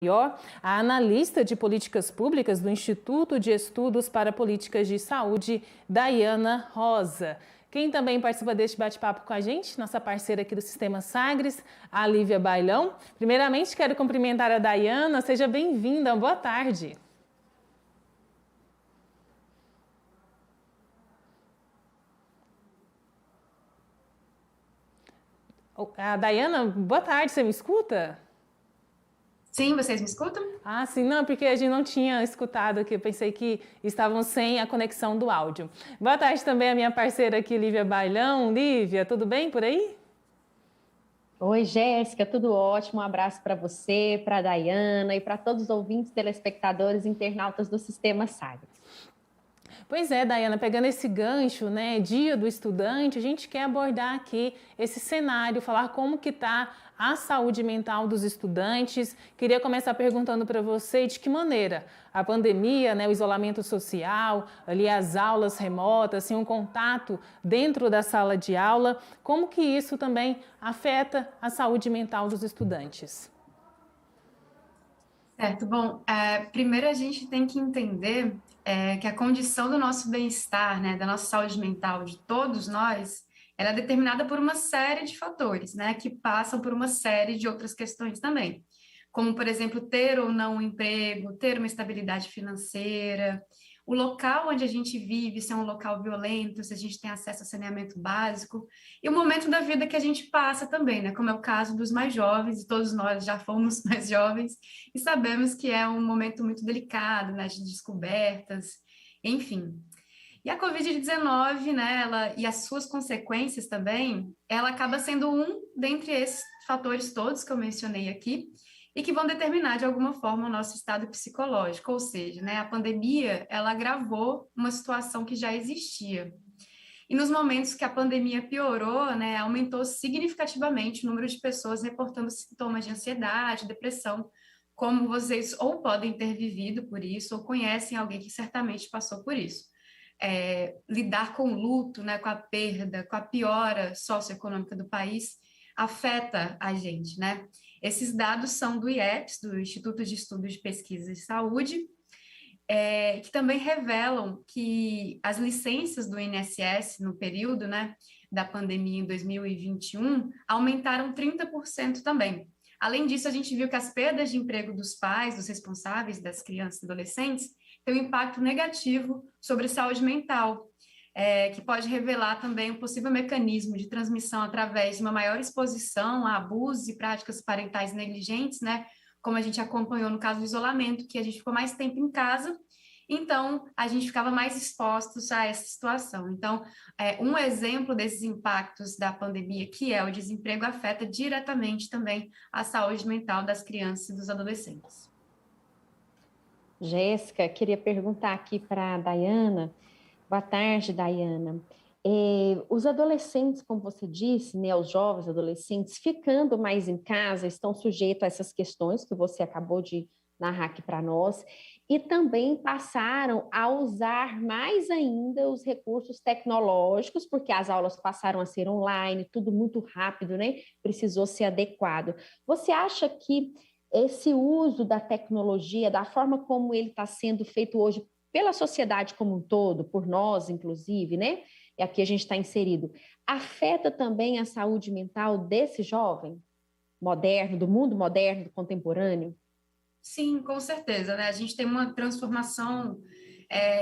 A analista de políticas públicas do Instituto de Estudos para Políticas de Saúde, Daiana Rosa. Quem também participa deste bate-papo com a gente, nossa parceira aqui do Sistema Sagres, a Lívia Bailão. Primeiramente, quero cumprimentar a Daiana. Seja bem-vinda, boa tarde. A Daiana, boa tarde, você me escuta? Sim, vocês me escutam? Ah, sim, não, porque a gente não tinha escutado aqui, eu pensei que estavam sem a conexão do áudio. Boa tarde também a minha parceira aqui, Lívia Bailão. Lívia, tudo bem por aí? Oi, Jéssica, tudo ótimo. Um abraço para você, para a Daiana e para todos os ouvintes, telespectadores, internautas do Sistema Sagres. Pois é, Daiana, pegando esse gancho, né, Dia do Estudante, a gente quer abordar aqui esse cenário, falar como que está a saúde mental dos estudantes. Queria começar perguntando para você de que maneira a pandemia, né, o isolamento social, ali as aulas remotas, assim, um contato dentro da sala de aula, como que isso também afeta a saúde mental dos estudantes? Certo, bom, primeiro a gente tem que entender que a condição do nosso bem-estar, né, da nossa saúde mental, de todos nós, ela é determinada por uma série de fatores, né, que passam por uma série de outras questões também, como, por exemplo, ter ou não um emprego, ter uma estabilidade financeira, o local onde a gente vive, se é um local violento, se a gente tem acesso a saneamento básico, e o momento da vida que a gente passa também, né, como é o caso dos mais jovens, e todos nós já fomos mais jovens, e sabemos que é um momento muito delicado, né, de descobertas, enfim. E a Covid-19, né, e as suas consequências também, ela acaba sendo um dentre esses fatores todos que eu mencionei aqui, e que vão determinar de alguma forma o nosso estado psicológico, ou seja, né, a pandemia, ela agravou uma situação que já existia. E nos momentos que a pandemia piorou, né, aumentou significativamente o número de pessoas reportando sintomas de ansiedade, depressão, como vocês ou podem ter vivido por isso, ou conhecem alguém que certamente passou por isso. Lidar com o luto, né, com a perda, com a piora socioeconômica do país, afeta a gente, né? Esses dados são do IEPS, do Instituto de Estudos de Pesquisa de Saúde, que também revelam que as licenças do INSS no período, né, da pandemia em 2021 aumentaram 30% também. Além disso, a gente viu que as perdas de emprego dos pais, dos responsáveis das crianças e adolescentes, têm um impacto negativo sobre a saúde mental, que pode revelar também um possível mecanismo de transmissão através de uma maior exposição a abusos e práticas parentais negligentes, né? Como a gente acompanhou no caso do isolamento, que a gente ficou mais tempo em casa, então a gente ficava mais expostos a essa situação. Então, um exemplo desses impactos da pandemia, que é o desemprego, afeta diretamente também a saúde mental das crianças e dos adolescentes. Jéssica, queria perguntar aqui para a Daiana. Boa tarde, Daiana. Os adolescentes, como você disse, né, os jovens adolescentes, ficando mais em casa, estão sujeitos a essas questões que você acabou de narrar aqui para nós, e também passaram a usar mais ainda os recursos tecnológicos, porque as aulas passaram a ser online, tudo muito rápido, né? Precisou ser adequado. Você acha que esse uso da tecnologia, da forma como ele está sendo feito hoje pela sociedade como um todo, por nós, inclusive, né? E aqui a gente está inserido, afeta também a saúde mental desse jovem moderno, do mundo moderno, do contemporâneo? Sim, com certeza, né? A gente tem uma transformação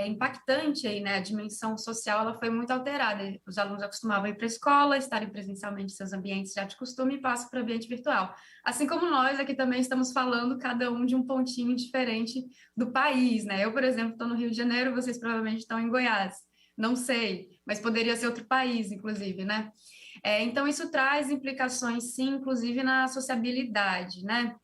impactante aí, né? A dimensão social ela foi muito alterada. Os alunos acostumavam ir para a escola, estarem presencialmente em seus ambientes já de costume e passam para o ambiente virtual. Assim como nós aqui também estamos falando, cada um de um pontinho diferente do país, né? Eu, por exemplo, estou no Rio de Janeiro, vocês provavelmente estão em Goiás. Não sei, mas poderia ser outro país, inclusive, né? Então, isso traz implicações, sim, inclusive na sociabilidade, né?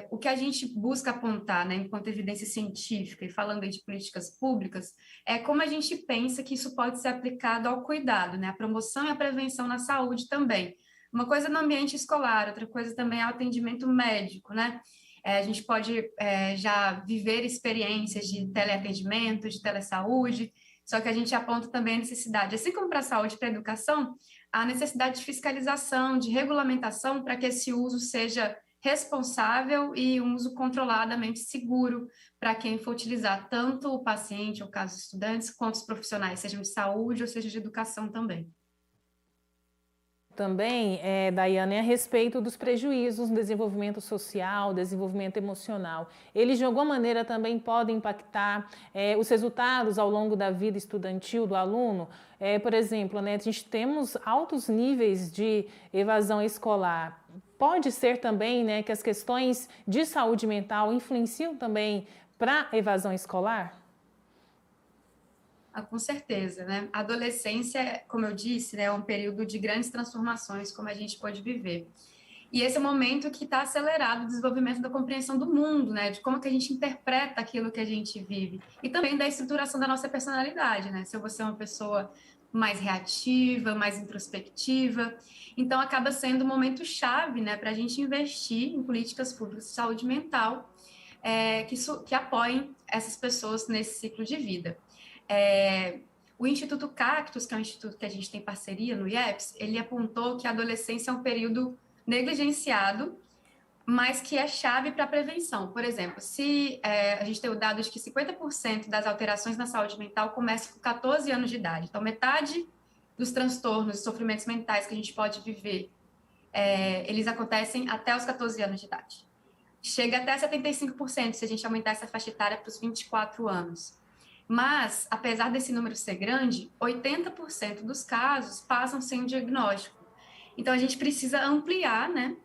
O que a gente busca apontar, né, enquanto evidência científica, e falando aí de políticas públicas, é como a gente pensa que isso pode ser aplicado ao cuidado, né, a promoção e a prevenção na saúde também. Uma coisa no ambiente escolar, outra coisa também é o atendimento médico, né? A gente pode já viver experiências de teleatendimento, de telesaúde, só que a gente aponta também a necessidade, assim como para a saúde e para a educação, a necessidade de fiscalização, de regulamentação para que esse uso seja responsável e um uso controladamente seguro para quem for utilizar, tanto o paciente, ou caso os estudantes, quanto os profissionais, sejam de saúde ou seja de educação também. Também, Daiane, é a respeito dos prejuízos no desenvolvimento social, desenvolvimento emocional. Eles, de alguma maneira, também podem impactar os resultados ao longo da vida estudantil do aluno. Por exemplo, né, a gente temos altos níveis de evasão escolar. Pode ser também, né, que as questões de saúde mental influenciam também para a evasão escolar? Com certeza, né? A adolescência, como eu disse, né, é um período de grandes transformações, como a gente pode viver. E esse é o momento que está acelerado o desenvolvimento da compreensão do mundo, né? De como que a gente interpreta aquilo que a gente vive. E também da estruturação da nossa personalidade, né? Se você é uma pessoa mais reativa, mais introspectiva. Então, acaba sendo um momento chave, né? Para a gente investir em políticas públicas de saúde mental que apoiem essas pessoas nesse ciclo de vida. O Instituto Cactus, que é um instituto que a gente tem parceria no IEPS, ele apontou que a adolescência é um período negligenciado, mas que é chave para a prevenção. Por exemplo, se a gente tem o dado de que 50% das alterações na saúde mental começam com 14 anos de idade. Então, metade dos transtornos e sofrimentos mentais que a gente pode viver, eles acontecem até os 14 anos de idade. Chega até 75% se a gente aumentar essa faixa etária para os 24 anos. Mas, apesar desse número ser grande, 80% dos casos passam sem diagnóstico. Então, a gente precisa ampliar, né,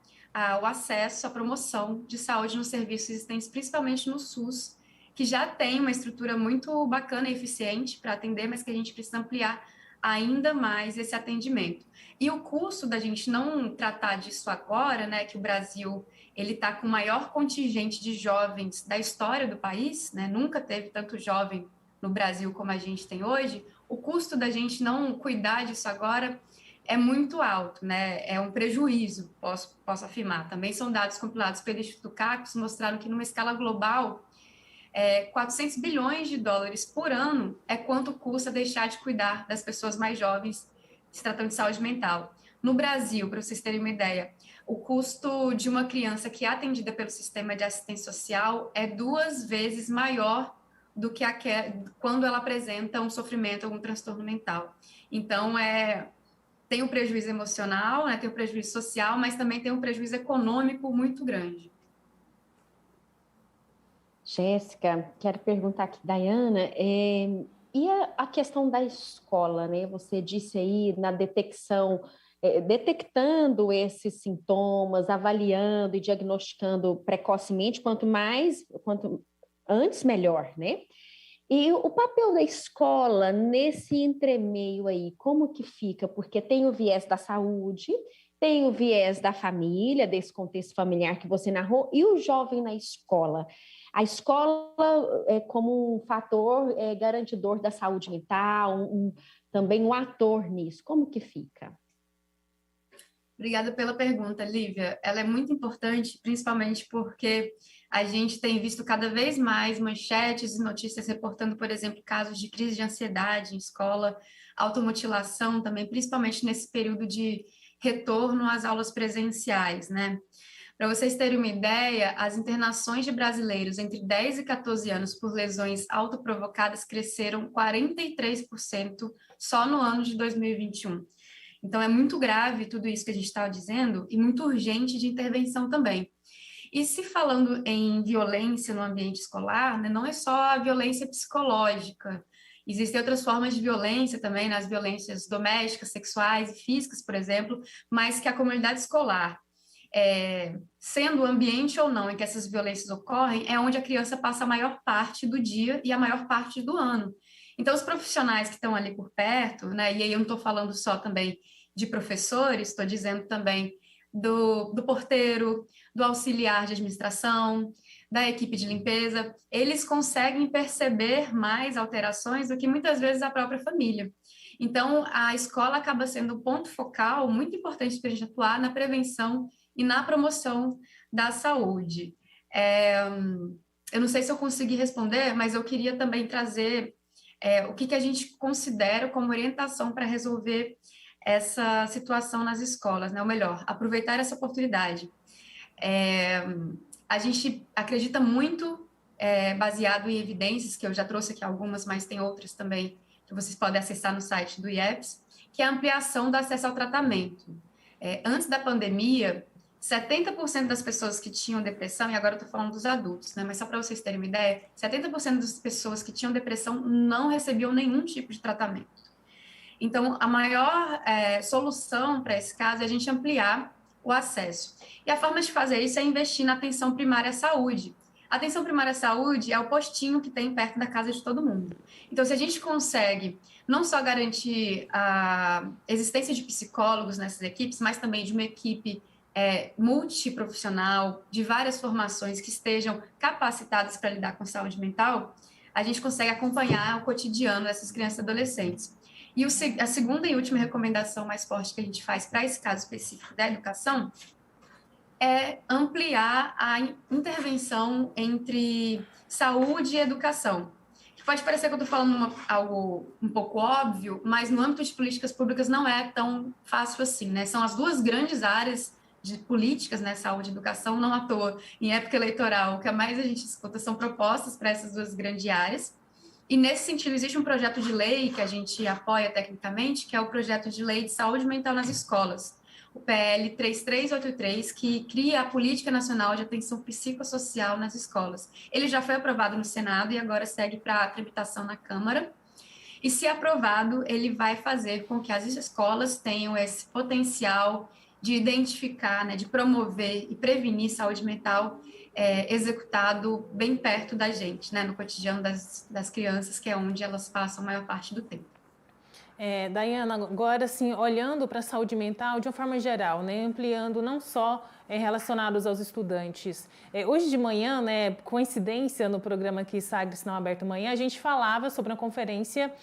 o acesso à promoção de saúde nos serviços existentes, principalmente no SUS, que já tem uma estrutura muito bacana e eficiente para atender, mas que a gente precisa ampliar ainda mais esse atendimento. E o custo da gente não tratar disso agora, né, que o Brasil ele está com o maior contingente de jovens da história do país, né, nunca teve tanto jovem no Brasil como a gente tem hoje, o custo da gente não cuidar disso agora é muito alto, né? É um prejuízo, posso afirmar. Também são dados compilados pelo Instituto Cactus, mostraram que numa escala global, 400 bilhões de dólares por ano é quanto custa deixar de cuidar das pessoas mais jovens se tratando de saúde mental. No Brasil, para vocês terem uma ideia, o custo de uma criança que é atendida pelo sistema de assistência social é 2 vezes maior do que quando ela apresenta um sofrimento, algum transtorno mental. Então, tem um prejuízo emocional, né, tem um prejuízo social, mas também tem um prejuízo econômico muito grande. Jéssica, quero perguntar aqui, Daiana, e a questão da escola, né? Você disse aí na detecção, detectando esses sintomas, avaliando e diagnosticando precocemente, quanto antes, melhor, né? E o papel da escola nesse entremeio aí, como que fica? Porque tem o viés da saúde, tem o viés da família, desse contexto familiar que você narrou, e o jovem na escola. A escola é como um fator garantidor da saúde mental, também um ator nisso. Como que fica? Obrigada pela pergunta, Lívia. Ela é muito importante, principalmente porque a gente tem visto cada vez mais manchetes e notícias reportando, por exemplo, casos de crise de ansiedade em escola, automutilação também, principalmente nesse período de retorno às aulas presenciais, né? Para vocês terem uma ideia, as internações de brasileiros entre 10 e 14 anos por lesões autoprovocadas cresceram 43% só no ano de 2021. Então, é muito grave tudo isso que a gente estava dizendo e muito urgente de intervenção também. E se falando em violência no ambiente escolar, né, não é só a violência psicológica, existem outras formas de violência também, nas violências domésticas, sexuais e físicas, por exemplo, mas que a comunidade escolar, sendo o ambiente ou não em que essas violências ocorrem, é onde a criança passa a maior parte do dia e a maior parte do ano. Então, os profissionais que estão ali por perto, né, e aí eu não estou falando só também de professores, estou dizendo também do porteiro, do auxiliar de administração, da equipe de limpeza, eles conseguem perceber mais alterações do que muitas vezes a própria família. Então, a escola acaba sendo um ponto focal muito importante para a gente atuar na prevenção e na promoção da saúde. Eu não sei se eu consegui responder, mas eu queria também trazer o que a gente considera como orientação para resolver essa situação nas escolas, né? Ou melhor, aproveitar essa oportunidade. A gente acredita muito, baseado em evidências, que eu já trouxe aqui algumas, mas tem outras também que vocês podem acessar no site do IEPS, que é a ampliação do acesso ao tratamento. Antes da pandemia, 70% das pessoas que tinham depressão, e agora eu estou falando dos adultos, né? Mas só para vocês terem uma ideia, 70% das pessoas que tinham depressão não recebiam nenhum tipo de tratamento. Então, a maior solução para esse caso é a gente ampliar o acesso. E a forma de fazer isso é investir na atenção primária à saúde. A atenção primária à saúde é o postinho que tem perto da casa de todo mundo. Então, se a gente consegue não só garantir a existência de psicólogos nessas equipes, mas também de uma equipe multiprofissional, de várias formações que estejam capacitadas para lidar com saúde mental, a gente consegue acompanhar o cotidiano dessas crianças e adolescentes. E a segunda e última recomendação mais forte que a gente faz para esse caso específico da educação é ampliar a intervenção entre saúde e educação. Pode parecer que eu estou falando algo um pouco óbvio, mas no âmbito de políticas públicas não é tão fácil assim, né? São as duas grandes áreas de políticas, né? Saúde e educação, não à toa. Em época eleitoral, o que mais a gente escuta são propostas para essas duas grandes áreas. E, nesse sentido, existe um projeto de lei que a gente apoia tecnicamente, que é o projeto de lei de saúde mental nas escolas, o PL 3383, que cria a Política Nacional de Atenção Psicossocial nas escolas. Ele já foi aprovado no Senado e agora segue para a tramitação na Câmara. E, se aprovado, ele vai fazer com que as escolas tenham esse potencial de identificar, né, de promover e prevenir saúde mental executado bem perto da gente, né, no cotidiano das crianças, que é onde elas passam a maior parte do tempo. Daiana, agora assim, olhando para a saúde mental de uma forma geral, né, ampliando não só relacionados aos estudantes. Hoje de manhã, né, coincidência no programa aqui Sagres Sinal Aberto Manhã, a gente falava sobre uma conferência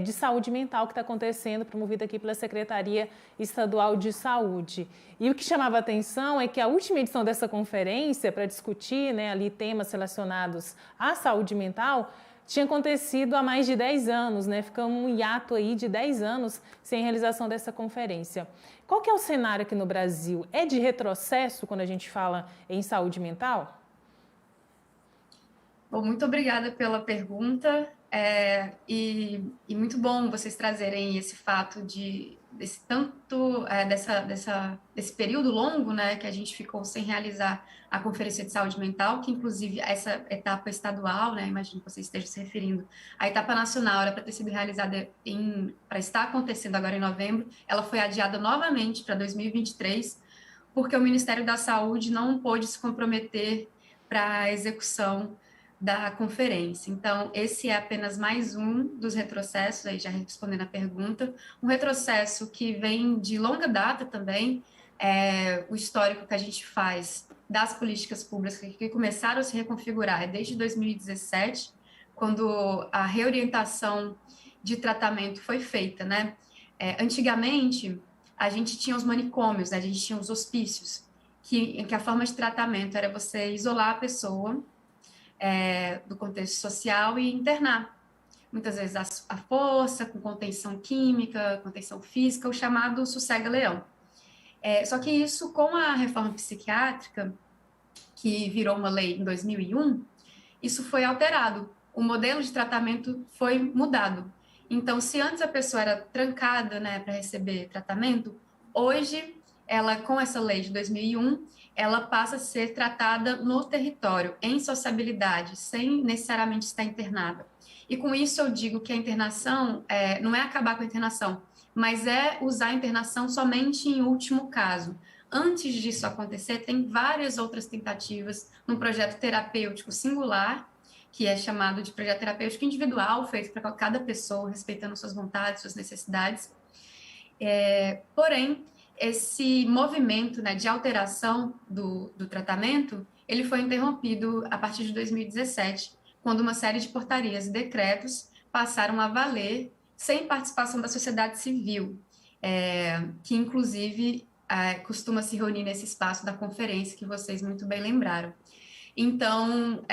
de saúde mental que está acontecendo, promovida aqui pela Secretaria Estadual de Saúde. E o que chamava a atenção é que a última edição dessa conferência, para discutir, né, ali temas relacionados à saúde mental, tinha acontecido há mais de 10 anos, né? Ficamos um hiato aí de 10 anos sem realização dessa conferência. Qual que é o cenário aqui no Brasil? É de retrocesso quando a gente fala em saúde mental? Bom, muito obrigada pela pergunta. E muito bom vocês trazerem esse fato desse período longo, né, que a gente ficou sem realizar a Conferência de Saúde Mental, que inclusive essa etapa estadual, né, imagino que você esteja se referindo, a etapa nacional era para ter sido realizada para estar acontecendo agora em novembro, ela foi adiada novamente para 2023, porque o Ministério da Saúde não pôde se comprometer para a execução da conferência. Então, esse é apenas mais um dos retrocessos, aí já respondendo a pergunta, um retrocesso que vem de longa data também, o histórico que a gente faz das políticas públicas que começaram a se reconfigurar desde 2017, quando a reorientação de tratamento foi feita, né? Antigamente, a gente tinha os manicômios, né? A gente tinha os hospícios, em que a forma de tratamento era você isolar a pessoa do contexto social e internar. Muitas vezes à força, com contenção química, contenção física, o chamado sossega-leão. Só que isso, com a reforma psiquiátrica, que virou uma lei em 2001, isso foi alterado. O modelo de tratamento foi mudado. Então, se antes a pessoa era trancada, né, para receber tratamento, hoje, ela, com essa lei de 2001, ela passa a ser tratada no território, em sociabilidade, sem necessariamente estar internada. E com isso eu digo que a internação não é acabar com a internação, mas é usar a internação somente em último caso. Antes disso acontecer, tem várias outras tentativas no projeto terapêutico singular, que é chamado de projeto terapêutico individual, feito para cada pessoa, respeitando suas vontades, suas necessidades. Porém, esse movimento, né, de alteração do tratamento, ele foi interrompido a partir de 2017, quando uma série de portarias e decretos passaram a valer sem participação da sociedade civil, que inclusive costuma se reunir nesse espaço da conferência que vocês muito bem lembraram. Então,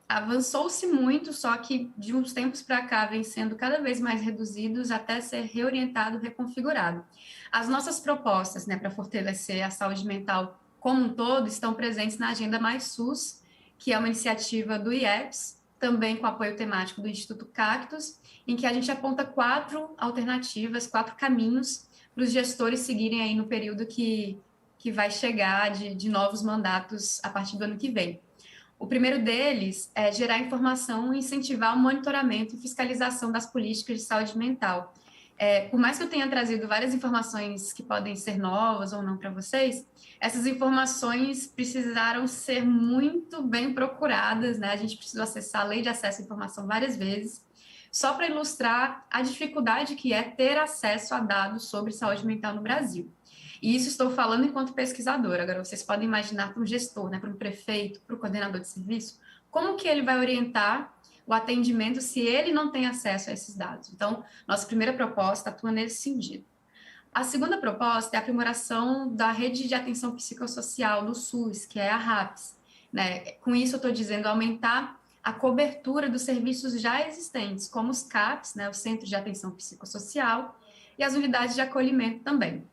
avançou-se muito, só que de uns tempos para cá vem sendo cada vez mais reduzidos até ser reorientado, reconfigurado. As nossas propostas, né, para fortalecer a saúde mental como um todo, estão presentes na Agenda Mais SUS, que é uma iniciativa do IEPS, também com apoio temático do Instituto Cactus, em que a gente aponta 4 alternativas, 4 caminhos para os gestores seguirem aí no período que vai chegar de novos mandatos a partir do ano que vem. O primeiro deles é gerar informação e incentivar o monitoramento e fiscalização das políticas de saúde mental. Por mais que eu tenha trazido várias informações que podem ser novas ou não para vocês, essas informações precisaram ser muito bem procuradas, né? A gente precisou acessar a Lei de Acesso à Informação várias vezes, só para ilustrar a dificuldade que é ter acesso a dados sobre saúde mental no Brasil. E isso estou falando enquanto pesquisadora. Agora, vocês podem imaginar para um gestor, né, para um prefeito, para o coordenador de serviço, como que ele vai orientar o atendimento se ele não tem acesso a esses dados. Então, nossa primeira proposta atua nesse sentido. A segunda proposta é a aprimoração da rede de atenção psicossocial do SUS, que é a RAPS. Né? Com isso, eu estou dizendo aumentar a cobertura dos serviços já existentes, como os CAPs, né, o Centro de Atenção Psicossocial, e as unidades de acolhimento também.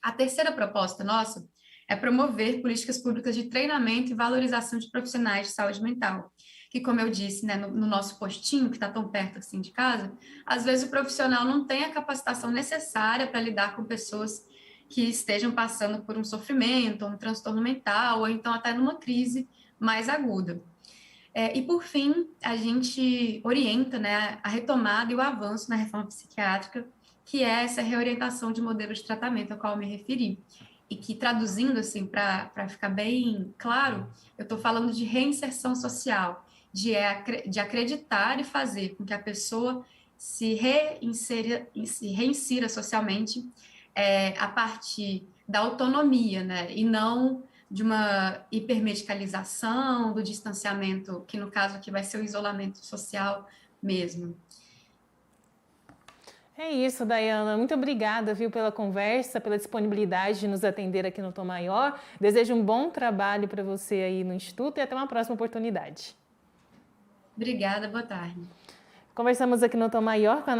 A terceira proposta nossa é promover políticas públicas de treinamento e valorização de profissionais de saúde mental, que, como eu disse, né, no nosso postinho, que está tão perto assim de casa, às vezes o profissional não tem a capacitação necessária para lidar com pessoas que estejam passando por um sofrimento, um transtorno mental, ou então até numa crise mais aguda. E, por fim, a gente orienta, né, a retomada e o avanço na reforma psiquiátrica, que é essa reorientação de modelo de tratamento ao qual eu me referi. E que, traduzindo assim, para ficar bem claro, eu estou falando de reinserção social, de acreditar e fazer com que a pessoa se reinsira socialmente a partir da autonomia, né? E não de uma hipermedicalização, do distanciamento, que no caso aqui vai ser o isolamento social mesmo. É isso, Dayana. Muito obrigada, viu, pela conversa, pela disponibilidade de nos atender aqui no Tom Maior. Desejo um bom trabalho para você aí no Instituto e até uma próxima oportunidade. Obrigada, boa tarde. Conversamos aqui no Tom Maior com a